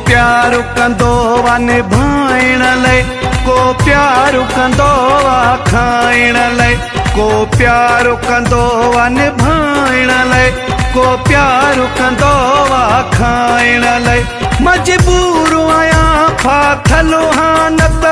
प्यार कंदो आ निभाइण लाइ, को प्यार कंदो आ खाइण लाइ, को प्यार कंदो आ निभाइण लाइ, को प्यार कंदो आ खाइण लाइ। मजबूर आहियां फाथल हानत,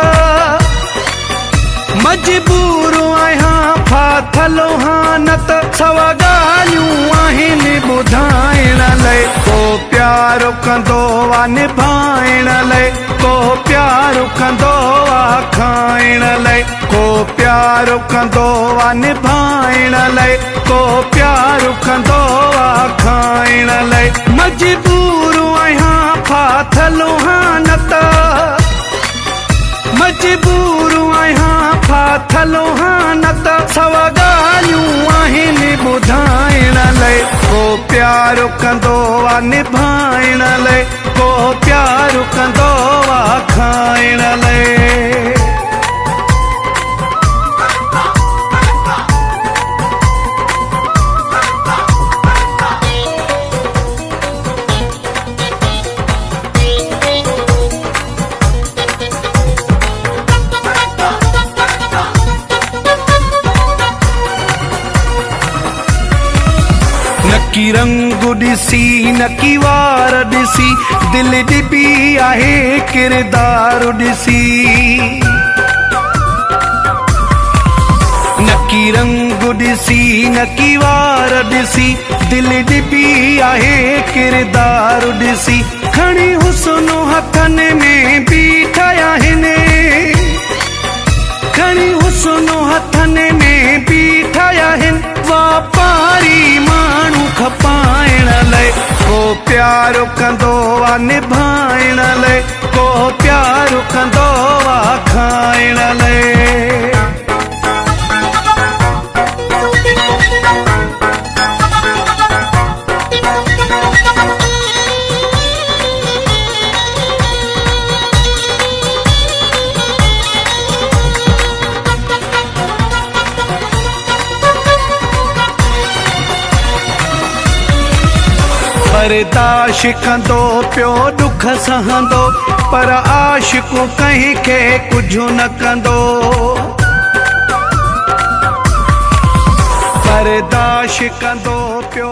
मजबूर आहियां फाथल हानत, सवा ॻाल्हियूं आहिनि ॿुधाइण लाइ। को प्यार कंदो आ निभाइण लाइ, को प्यार कंदो आ खाइण लाइ, को प्यार कंदो आ निभाइण लाइ, को प्यार कंदो आ खाइण लाइ। मजबूर आहियां फाथल हानत, मजबूर आहियां फाथल हानत, सवा ॻाल्हियूं आहिनि ॿुधाइण लाइ। को प्यार कंदो आ निभाइण लाइ, को प्यार कंदो आ खाइण लाइ। नकी रंग ॾिसी नकी वार ॾिसी, दिल ॾिबी आहे किरदार ॾिसी। नकी रंग ॾिसी नकी वार ॾिसी, दिल ॾिबी आहे किरदार ॾिसी। खणी हुस्न हथनि में बीठा आहिनि, खणी हुस्न हथनि में बीठा आहिनि, वापारी माण्हू खपाइण लाइ। को प्यार कंदो आ निभाइण लाइ, को प्यार कंदो आ खाइण लाइ। बर्दाश्त कंदो पियो दुख सहंदो, पर आशिक़ कंहिंखे कुझु न कंदो। बर्दाश्त कंदो पियो